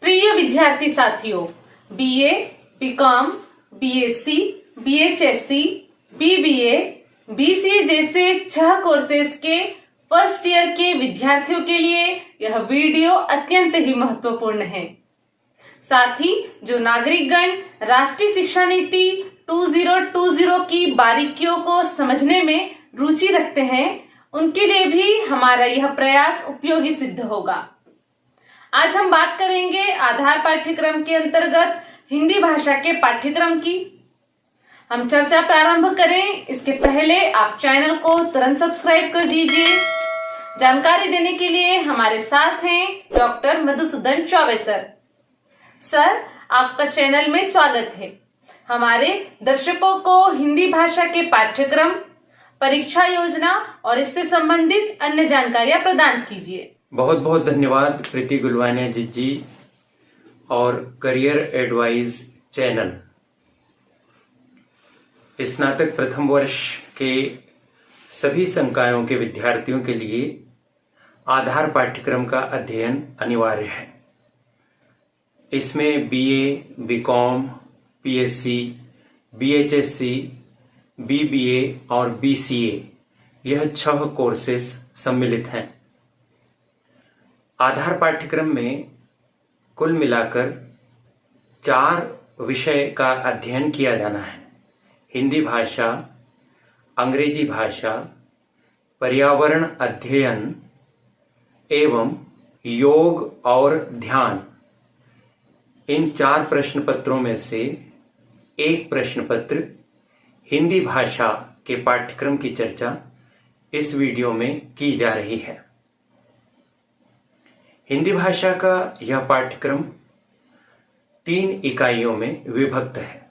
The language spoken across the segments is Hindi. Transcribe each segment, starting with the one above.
प्रिय विद्यार्थी साथियों, बीए, बीकॉम, बीएससी, बीएचएससी, बीबीए, बीसीए जैसे 6 कोर्सेज के फर्स्ट ईयर के विद्यार्थियों के लिए यह वीडियो अत्यंत ही महत्वपूर्ण है। साथ ही जो नागरिकगण राष्ट्रीय शिक्षा नीति 2020 की बारीकियों को समझने में रुचि रखते हैं, उनके लिए भी हमारा यह प्रयास उपयोगी सिद्ध होगा। आज हम बात करेंगे आधार पाठ्यक्रम के अंतर्गत हिंदी भाषा के पाठ्यक्रम की। हम चर्चा प्रारंभ करें इसके पहले आप चैनल को तुरंत सब्सक्राइब कर दीजिए। जानकारी देने के लिए हमारे साथ हैं doctor Madhusudan Choubey sir. Sir, आपका चैनल में स्वागत है। हमारे दर्शकों को हिंदी भाषा के पाठ्यक्रम, परीक्षा योजना और इससे संबंधित अन्य जानकारियां प्रदान कीजिए। बहुत बहुत धन्यवाद प्रीति गुलवानिया जी और करियर एडवाइस चैनल। स्नातक प्रथम वर्ष के सभी संकायों के विद्यार्थियों के लिए आधार पाठ्यक्रम का अध्ययन अनिवार्य है। इसमें बीए, बीकॉम, पीएससी, बीएचएससी, बीबीए और बीसीए यह 6 कोर्सेस सम्मिलित हैं। आधार पाठ्यक्रम में कुल मिलाकर 4 विषय का अध्ययन किया जाना है। हिंदी भाषा, अंग्रेजी भाषा, पर्यावरण अध्ययन एवं योग और ध्यान। इन 4 प्रश्न पत्रों में से एक प्रश्न पत्र हिंदी भाषा के पाठ्यक्रम की चर्चा इस वीडियो में की जा रही है। हिंदी भाषा का यह पाठ्यक्रम 3 इकाइयों में विभक्त है,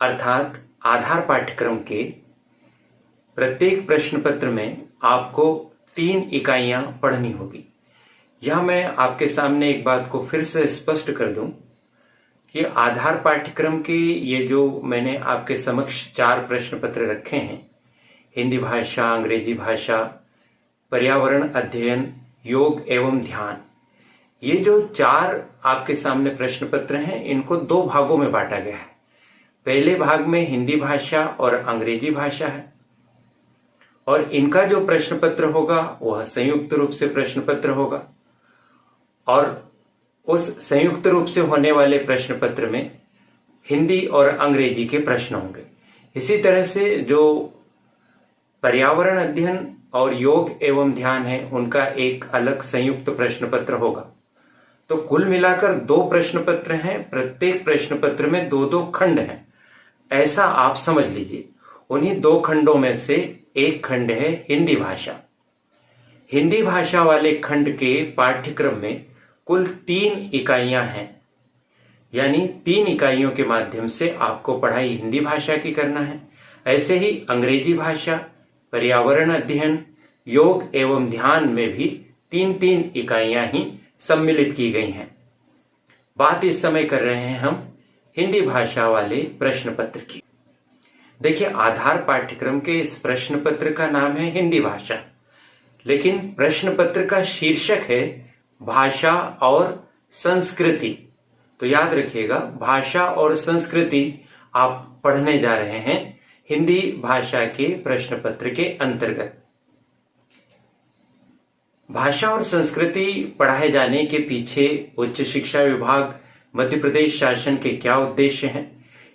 अर्थात आधार पाठ्यक्रम के प्रत्येक प्रश्न पत्र में आपको 3 इकाइयां पढ़नी होगी। यह मैं आपके सामने एक बात को फिर से स्पष्ट कर दूं कि आधार पाठ्यक्रम के ये जो मैंने आपके समक्ष 4 प्रश्न पत्र रखे हैं, हिंदी भाषा, अंग्रेजी भाषा, पर्यावरण अध्ययन, योग एवं ध्यान, ये जो 4 आपके सामने प्रश्न पत्र हैं, इनको 2 भागों में बांटा गया है। पहले भाग में हिंदी भाषा और अंग्रेजी भाषा है और इनका जो प्रश्न पत्र होगा वह संयुक्त रूप से प्रश्न पत्र होगा और उस संयुक्त रूप से होने वाले प्रश्न पत्र में हिंदी और अंग्रेजी के प्रश्न होंगे। इसी तरह से जो पर्यावरण अध्ययन और योग एवं ध्यान है, उनका एक अलग संयुक्त प्रश्न पत्र होगा। तो कुल मिलाकर 2 प्रश्न पत्र हैं। प्रत्येक प्रश्न पत्र में 2-2 खंड हैं, ऐसा आप समझ लीजिए। उन्हीं 2 खंडों में से एक खंड है हिंदी भाषा। हिंदी भाषा वाले खंड के पाठ्यक्रम में कुल 3 इकाइयां हैं, यानी 3 इकाइयों के माध्यम से आपको पढ़ाई हिंदी भाषा की करना है। ऐसे ही अंग्रेजी भाषा, पर्यावरण अध्ययन, योग एवं ध्यान में भी 3-3 इकाइयां ही सम्मिलित की गई हैं। बात इस समय कर रहे हैं हम हिंदी भाषा वाले प्रश्न पत्र की। देखिए, आधार पाठ्यक्रम के इस प्रश्न पत्र का नाम है हिंदी भाषा, लेकिन प्रश्न पत्र का शीर्षक है भाषा और संस्कृति। तो याद रखिएगा, भाषा और संस्कृति आप पढ़ने जा रहे हैं हिंदी भाषा के प्रश्न पत्र के अंतर्गत। भाषा और संस्कृति पढ़ाए जाने के पीछे उच्च शिक्षा विभाग मध्य प्रदेश शासन के क्या उद्देश्य हैं?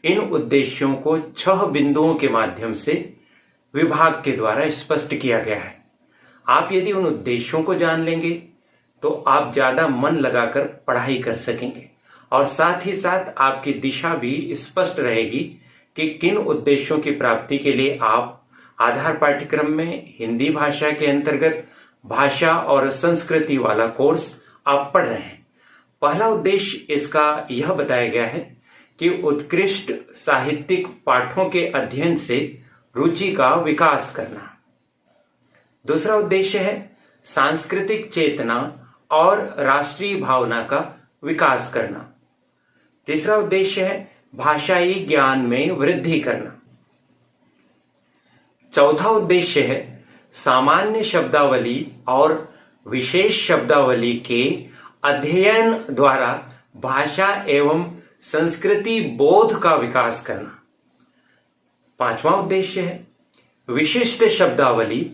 इन उद्देश्यों को 6 बिंदुओं के माध्यम से विभाग के द्वारा स्पष्ट किया गया है। आप यदि उन उद्देश्यों को जान लेंगे तो आप ज्यादा मन लगाकर पढ़ाई कर सकेंगे और साथ ही साथ आपकी दिशा भी स्पष्ट रहेगी कि किन उद्देश्यों की प्राप्ति के लिए आप आधार पाठ्यक्रम में हिंदी भाषा के अंतर्गत भाषा और संस्कृति वाला कोर्स आप पढ़ रहे हैं। पहला उद्देश्य इसका यह बताया गया है कि उत्कृष्ट साहित्यिक पाठों के अध्ययन से रुचि का विकास करना। दूसरा उद्देश्य है सांस्कृतिक चेतना और राष्ट्रीय भावना का विकास करना। तीसरा उद्देश्य है भाषाई ज्ञान में वृद्धि करना। चौथा उद्देश्य है सामान्य शब्दावली और विशेष शब्दावली के अध्ययन द्वारा भाषा एवं संस्कृति बोध का विकास करना। पांचवा उद्देश्य है विशिष्ट शब्दावली,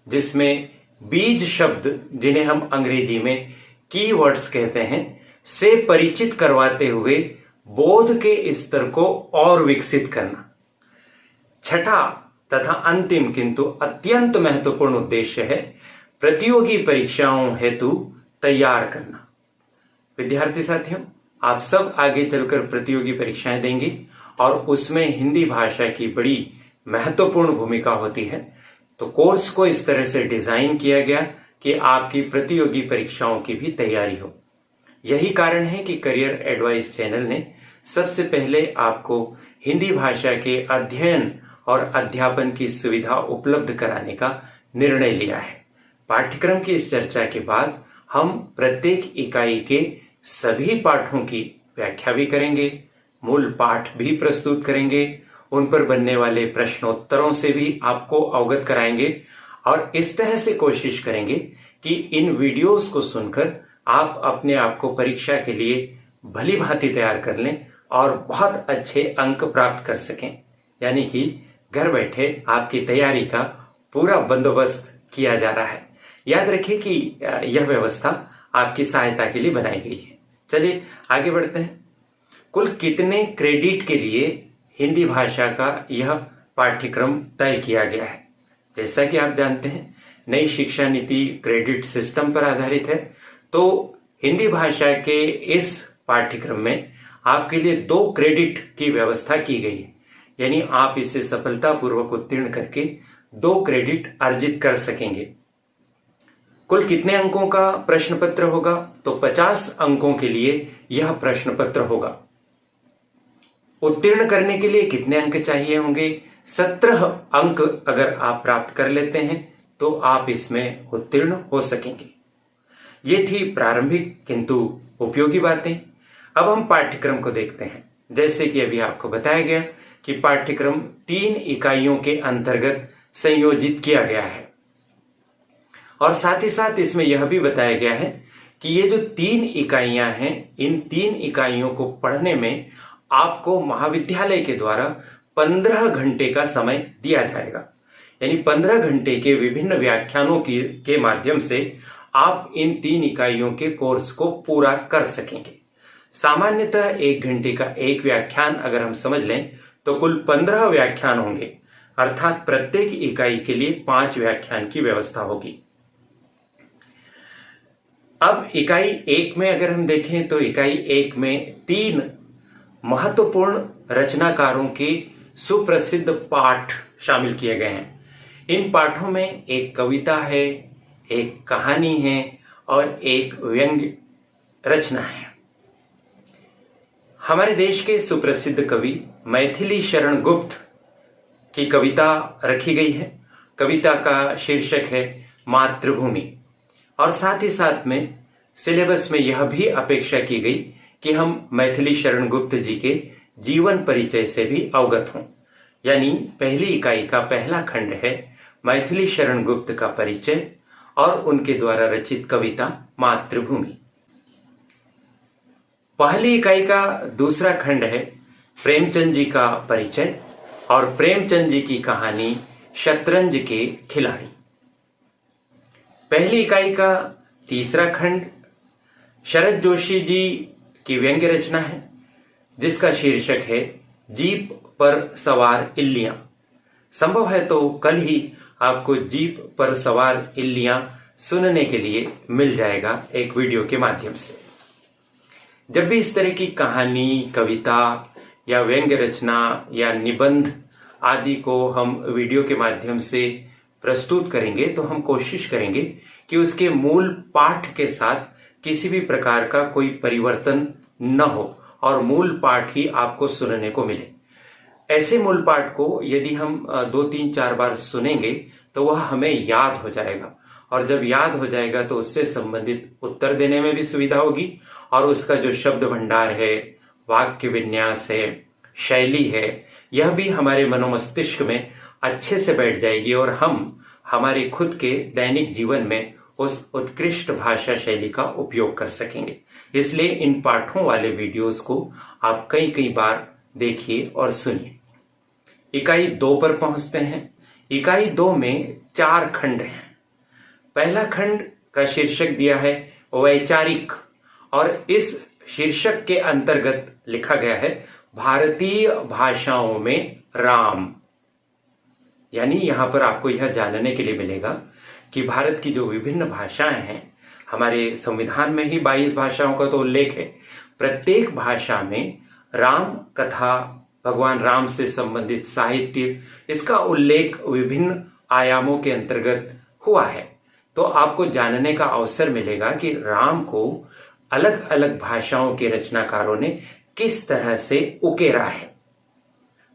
जिसमें बीज शब्द, जिन्हें हम अंग्रेजी में कीवर्ड्स कहते हैं, से परिचित करवाते हुए बोध के स्तर को और विकसित करना। छठा तथा अंतिम किंतु अत्यंत महत्वपूर्ण उद्देश्य है प्रतियोगी परीक्षाओं हेतु तैयार करना। विद्यार्थी साथियों, आप सब आगे चलकर प्रतियोगी परीक्षाएं देंगे और उसमें हिंदी भाषा की बड़ी महत्वपूर्ण भूमिका होती है। तो कोर्स को इस तरह से डिजाइन किया गया कि आपकी प्रतियोगी परीक्षाओं की भी तैयारी हो। यही कारण है कि करियर एडवाइस चैनल ने सबसे पहले आपको हिंदी भाषा के अध्ययन और अध्यापन की सुविधा उपलब्ध कराने का निर्णय लिया है। पाठ्यक्रम की इस चर्चा के बाद हम प्रत्येक इकाई के सभी पाठों की व्याख्या भी करेंगे, मूल पाठ भी प्रस्तुत करेंगे, उन पर बनने वाले प्रश्नोत्तरों से भी आपको अवगत कराएंगे और इस तरह से कोशिश करेंगे कि इन वीडियोस को सुनकर आप अपने आप को परीक्षा के लिए भली भांति तैयार कर लें और बहुत अच्छे अंक प्राप्त कर सकें। यानी कि घर बैठे आपकी तैयारी का पूरा बंदोबस्त किया जा रहा है। याद रखिए कि यह व्यवस्था आपकी सहायता के लिए बनाई गई है। चलिए आगे बढ़ते हैं। कुल कितने क्रेडिट के लिए हिंदी भाषा का यह पाठ्यक्रम तय किया गया है? जैसा कि आप जानते हैं, नई शिक्षा नीति क्रेडिट सिस्टम पर आधारित है। तो हिंदी भाषा के इस पाठ्यक्रम में आपके लिए 2 क्रेडिट की व्यवस्था की गई है। यानी आप इसे सफलतापूर्वक उत्तीर्ण करके 2 क्रेडिट अर्जित कर सकेंगे। कुल कितने अंकों का प्रश्न पत्र होगा? तो 50 अंकों के लिए यह प्रश्न पत्र होगा। उत्तीर्ण करने के लिए कितने अंक चाहिए होंगे? 17 अंक अगर आप प्राप्त कर लेते हैं तो आप इसमें उत्तीर्ण हो सकेंगे। ये थी प्रारंभिक किंतु उपयोगी बातें। अब हम पाठ्यक्रम को देखते हैं। जैसे कि अभी आपको बताया गया कि पाठ्यक्रम 3 इकाइयों के अंतर्गत संयोजित किया गया है और साथ ही साथ इसमें यह भी बताया गया है कि ये जो 3 इकाइयां हैं, इन 3 इकाइयों को पढ़ने में आपको महाविद्यालय के द्वारा 15 घंटे का समय दिया जाएगा। यानी 15 घंटे के विभिन्न व्याख्यानों के माध्यम से आप इन 3 इकाइयों के कोर्स को पूरा कर सकेंगे। सामान्यतः 1 घंटे का एक व्याख्यान अगर हम समझ लें तो कुल 15 व्याख्यान होंगे, अर्थात प्रत्येक इकाई के लिए 5 व्याख्यान की व्यवस्था होगी। अब इकाई 1 में अगर हम देखें तो इकाई 1 में 3 महत्वपूर्ण रचनाकारों के सुप्रसिद्ध पाठ शामिल किए गए हैं। इन पाठों में एक कविता है, एक कहानी है और एक व्यंग्य रचना है। हमारे देश के सुप्रसिद्ध कवि मैथिली शरण गुप्त की कविता रखी गई है। कविता का शीर्षक है मातृभूमि और साथ ही साथ में सिलेबस में यह भी अपेक्षा की गई कि हम मैथिली शरण गुप्त जी के जीवन परिचय से भी अवगत हों। यानी पहली इकाई का पहला खंड है मैथिली शरण गुप्त का परिचय और उनके द्वारा रचित कविता मातृभूमि। पहली इकाई का दूसरा खंड है प्रेमचंद जी का परिचय और प्रेमचंद जी की कहानी शतरंज के खिलाड़ी। पहली इकाई का तीसरा खंड शरद जोशी जी की व्यंग्य रचना है जिसका शीर्षक है जीप पर सवार इल्लियां। संभव है तो कल ही आपको जीप पर सवार इल्लियां सुनने के लिए मिल जाएगा एक वीडियो के माध्यम से। जब भी इस तरह की कहानी, कविता या व्यंग्य रचना या निबंध आदि को हम वीडियो के माध्यम से प्रस्तुत करेंगे तो हम कोशिश करेंगे कि उसके मूल पाठ के साथ किसी भी प्रकार का कोई परिवर्तन न हो और मूल पाठ ही आपको सुनने को मिले। ऐसे मूल पाठ को यदि हम 2, 3, 4 बार सुनेंगे तो वह हमें याद हो जाएगा और जब याद हो जाएगा तो उससे संबंधित उत्तर देने में भी सुविधा होगी और उसका जो शब्द भंडार है, वाक्य विन्यास है, शैली है, यह भी हमारे मनोमस्तिष्क में अच्छे से बैठ जाएगी और हम हमारे खुद के दैनिक जीवन में उस उत्कृष्ट भाषा शैली का उपयोग कर सकेंगे। इसलिए इन पाठों वाले वीडियोस को आप कई कई बार देखिए और सुनिए। इकाई 2 पर पहुंचते हैं। इकाई 2 में 4 खंड हैं। पहला खंड का शीर्षक दिया है वैचारिक, और इस शीर्षक के अंतर्गत लिखा गया है भारतीय भाषाओं में राम। यानी यहां पर आपको यह जानने के लिए मिलेगा कि भारत की जो विभिन्न भाषाएं हैं, हमारे संविधान में ही 22 भाषाओं का तो उल्लेख है। प्रत्येक भाषा में राम कथा, भगवान राम से संबंधित साहित्य, इसका उल्लेख विभिन्न आयामों के अंतर्गत हुआ है। तो आपको जानने का अवसर मिलेगा कि राम को अलग अलग भाषाओं के रचनाकारों ने किस तरह से उकेरा है।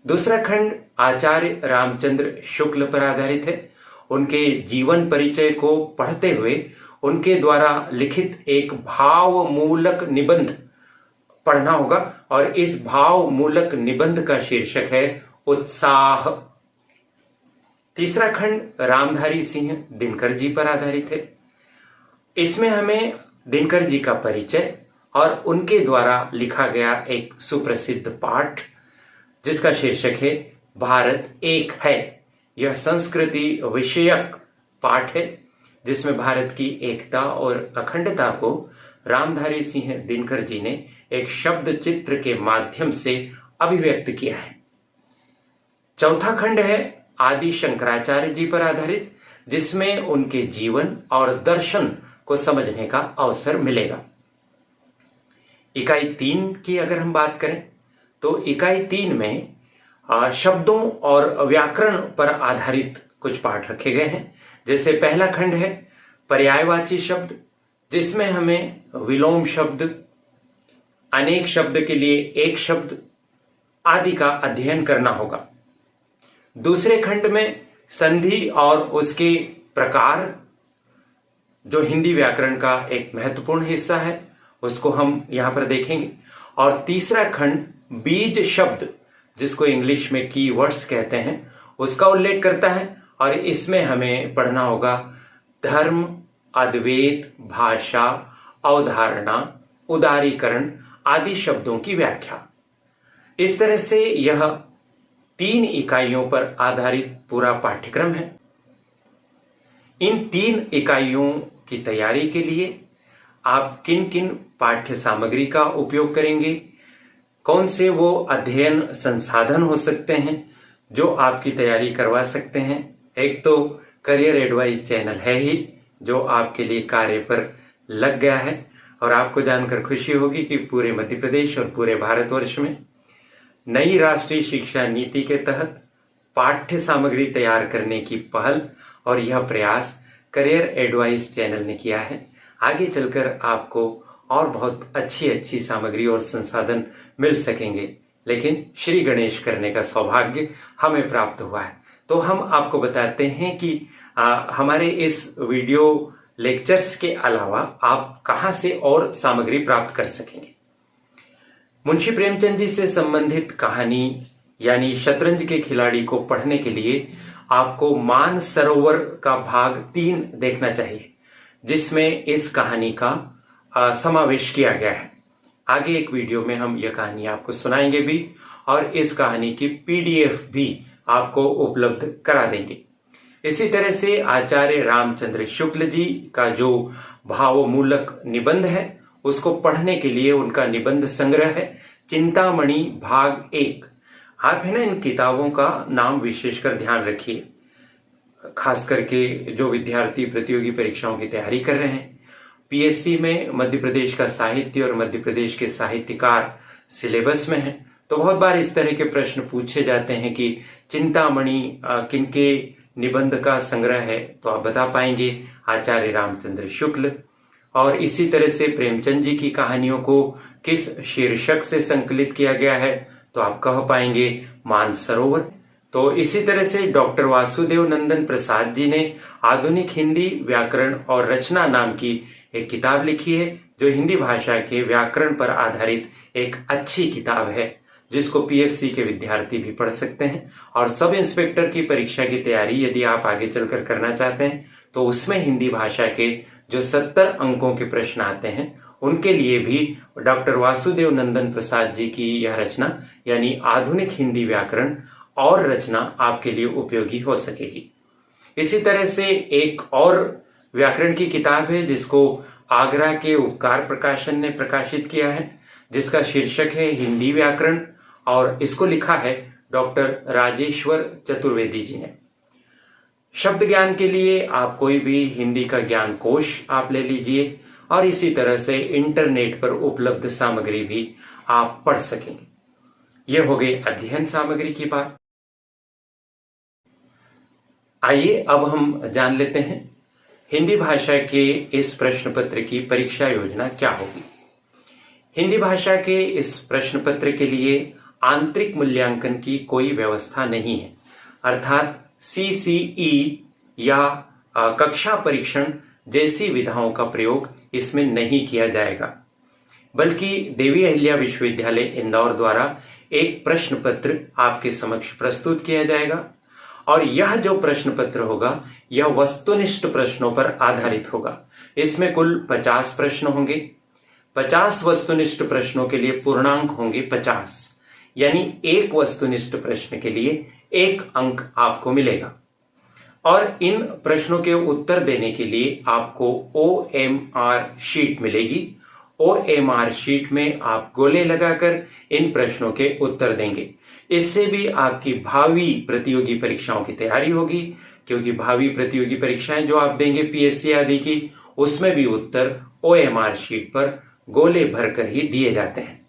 दूसरा खंड आचार्य रामचंद्र शुक्ल पर आधारित है। उनके जीवन परिचय को पढ़ते हुए उनके द्वारा लिखित एक भाव मूलक निबंध पढ़ना होगा, और इस भाव मूलक निबंध का शीर्षक है उत्साह। तीसरा खंड रामधारी सिंह दिनकर जी पर आधारित है। इसमें हमें दिनकर जी का परिचय और उनके द्वारा लिखा गया एक सुप्रसिद्ध पाठ जिसका शीर्षक है भारत एक है। यह संस्कृति विषयक पाठ है जिसमें भारत की एकता और अखंडता को रामधारी सिंह दिनकर जी ने एक शब्द चित्र के माध्यम से अभिव्यक्त किया है। चौथा खंड है आदि शंकराचार्य जी पर आधारित, जिसमें उनके जीवन और दर्शन को समझने का अवसर मिलेगा। इकाई 3 की अगर हम बात करें तो इकाई 3 में शब्दों और व्याकरण पर आधारित कुछ पाठ रखे गए हैं। जैसे पहला खंड है पर्यायवाची शब्द, जिसमें हमें विलोम शब्द, अनेक शब्द के लिए एक शब्द आदि का अध्ययन करना होगा। दूसरे खंड में संधि और उसके प्रकार, जो हिंदी व्याकरण का एक महत्वपूर्ण हिस्सा है, उसको हम यहां पर देखेंगे। और तीसरा खंड बीज शब्द, जिसको इंग्लिश में कीवर्ड्स कहते हैं, उसका उल्लेख करता है, और इसमें हमें पढ़ना होगा धर्म, अद्वैत, भाषा, अवधारणा, उदारीकरण आदि शब्दों की व्याख्या। इस तरह से यह 3 इकाइयों पर आधारित पूरा पाठ्यक्रम है। इन 3 इकाइयों की तैयारी के लिए आप किन किन पाठ्य सामग्री का उपयोग करेंगे, कौन से वो अध्ययन संसाधन हो सकते हैं जो आपकी तैयारी करवा सकते हैं। एक तो करियर एडवाइस चैनल है ही, जो आपके लिए कार्य पर लग गया है, और आपको जानकर खुशी होगी कि पूरे मध्य प्रदेश और पूरे भारतवर्ष में नई राष्ट्रीय शिक्षा नीति के तहत पाठ्य सामग्री तैयार करने की पहल और यह प्रयास करियर एडवाइस चैनल ने किया है। आगे चलकर आपको और बहुत अच्छी अच्छी सामग्री और संसाधन मिल सकेंगे, लेकिन श्री गणेश करने का सौभाग्य हमें प्राप्त हुआ है। तो हम आपको बताते हैं कि हमारे इस वीडियो लेक्चर्स के अलावा आप कहां से और सामग्री प्राप्त कर सकेंगे। मुंशी प्रेमचंद जी से संबंधित कहानी यानी शतरंज के खिलाड़ी को पढ़ने के लिए आपको मान सरोवर का भाग 3 देखना चाहिए, जिसमें इस कहानी का समावेश किया गया है। आगे एक वीडियो में हम यह कहानी आपको सुनाएंगे भी, और इस कहानी की PDF भी आपको उपलब्ध करा देंगे। इसी तरह से आचार्य रामचंद्र शुक्ल जी का जो भावमूलक निबंध है, उसको पढ़ने के लिए उनका निबंध संग्रह है चिंतामणि भाग 1। आप है ना इन किताबों का नाम विशेषकर ध्यान रखिए, खास करके जो विद्यार्थी प्रतियोगी परीक्षाओं की तैयारी कर रहे हैं। PSC में मध्य प्रदेश का साहित्य और मध्य प्रदेश के साहित्यकार सिलेबस में है, तो बहुत बार इस तरह के प्रश्न पूछे जाते हैं कि चिंतामणि किनके निबंध का संग्रह है, तो आप बता पाएंगे आचार्य रामचंद्र शुक्ल। और इसी तरह से प्रेमचंद जी की कहानियों को किस शीर्षक से संकलित किया गया है, तो आप कह पाएंगे मानसरोवर। तो इसी तरह से डॉक्टर वासुदेव नंदन प्रसाद जी ने आधुनिक हिंदी व्याकरण और रचना नाम की एक किताब लिखी है, जो हिंदी भाषा के व्याकरण पर आधारित एक अच्छी किताब है, जिसको PSC के विद्यार्थी भी पढ़ सकते हैं। और सब इंस्पेक्टर की परीक्षा की तैयारी यदि आप आगे चलकर करना चाहते हैं, तो उसमें हिंदी भाषा के जो 70 अंकों के प्रश्न आते हैं उनके लिए भी डॉक्टर वासुदेव नंदन प्रसाद जी की यह रचना यानी आधुनिक हिंदी व्याकरण और रचना आपके लिए उपयोगी हो सकेगी। इसी तरह से एक और व्याकरण की किताब है जिसको आगरा के उपकार प्रकाशन ने प्रकाशित किया है, जिसका शीर्षक है हिंदी व्याकरण और इसको लिखा है डॉक्टर राजेश्वर चतुर्वेदी जी ने। शब्द ज्ञान के लिए आप कोई भी हिंदी का ज्ञान कोश आप ले लीजिए और इसी तरह से इंटरनेट पर उपलब्ध सामग्री भी आप पढ़ सकेंगे। यह हो गई अध्ययन सामग्री की बात। आइए अब हम जान लेते हैं हिंदी भाषा के इस प्रश्न पत्र की परीक्षा योजना क्या होगी। हिंदी भाषा के इस प्रश्न पत्र के लिए आंतरिक मूल्यांकन की कोई व्यवस्था नहीं है, अर्थात CCE या कक्षा परीक्षण जैसी विधाओं का प्रयोग इसमें नहीं किया जाएगा, बल्कि देवी अहिल्या विश्वविद्यालय इंदौर द्वारा एक प्रश्न पत्र आपके समक्ष प्रस्तुत किया जाएगा और यह जो प्रश्न पत्र होगा यह वस्तुनिष्ठ प्रश्नों पर आधारित होगा। इसमें कुल 50 प्रश्न होंगे। 50 वस्तुनिष्ठ प्रश्नों के लिए पूर्णांक होंगे 50, यानी एक वस्तुनिष्ठ प्रश्न के लिए 1 अंक आपको मिलेगा और इन प्रश्नों के उत्तर देने के लिए आपको OMR शीट मिलेगी। OMR शीट में आप गोले लगाकर इन प्रश्नों के उत्तर देंगे। इससे भी आपकी भावी प्रतियोगी परीक्षाओं की तैयारी होगी, क्योंकि भावी प्रतियोगी परीक्षाएं जो आप देंगे PSC आदि की, उसमें भी उत्तर OMR शीट पर गोले भरकर ही दिए जाते हैं।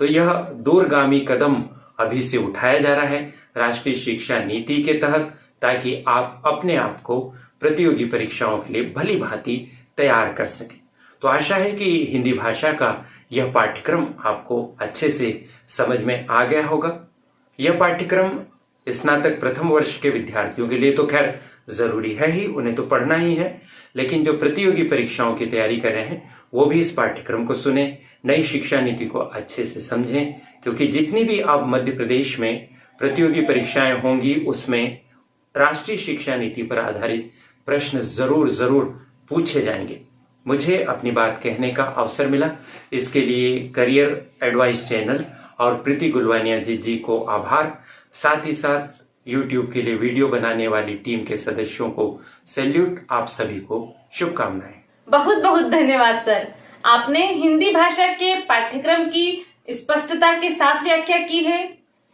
तो यह दूरगामी कदम अभी से उठाया जा रहा है राष्ट्रीय शिक्षा नीति के तहत, ताकि आप अपने आप को प्रतियोगी परीक्षाओं के लिए भली भांति तैयार कर सकें। तो आशा है कि हिंदी भाषा का यह पाठ्यक्रम आपको अच्छे से समझ में आ गया होगा। यह पाठ्यक्रम स्नातक प्रथम वर्ष के विद्यार्थियों के लिए तो खैर जरूरी है ही, उन्हें तो पढ़ना ही है, लेकिन जो प्रतियोगी परीक्षाओं की तैयारी कर रहे हैं वो भी इस पाठ्यक्रम को सुने, नई शिक्षा नीति को अच्छे से समझें, क्योंकि जितनी भी अब मध्य प्रदेश में प्रतियोगी परीक्षाएं होंगी उसमें राष्ट्रीय शिक्षा नीति पर आधारित प्रश्न जरूर पूछे जाएंगे। मुझे अपनी बात कहने का अवसर मिला, इसके लिए करियर एडवाइस चैनल और प्रीति गुलवानिया जी को आभार। साथ ही साथ YouTube के लिए वीडियो बनाने वाली टीम के सदस्यों को सैल्यूट। आप सभी को शुभकामनाएं। बहुत बहुत धन्यवाद सर, आपने हिंदी भाषा के पाठ्यक्रम की स्पष्टता के साथ व्याख्या की है।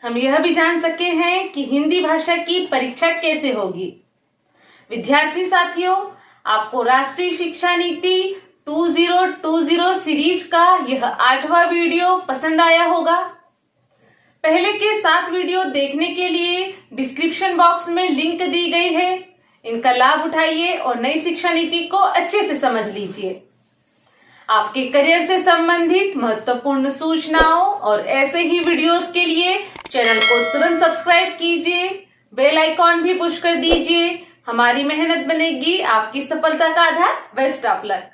हम यह भी जान सके हैं कि हिंदी भाषा की परीक्षा कैसे होगी। विद्यार्थी साथियों, आपको राष्ट्रीय शिक्षा नीति 2020 सीरीज का यह 8वां वीडियो पसंद आया होगा। पहले के 7 वीडियो देखने के लिए डिस्क्रिप्शन बॉक्स में लिंक दी गई है, इनका लाभ उठाइए और नई शिक्षा नीति को अच्छे से समझ लीजिए। आपके करियर से संबंधित महत्वपूर्ण सूचनाओं और ऐसे ही वीडियोस के लिए चैनल को तुरंत सब्सक्राइब कीजिए, बेल आइकॉन भी पुश कर दीजिए। हमारी मेहनत बनेगी आपकी सफलता का आधार। Best of luck.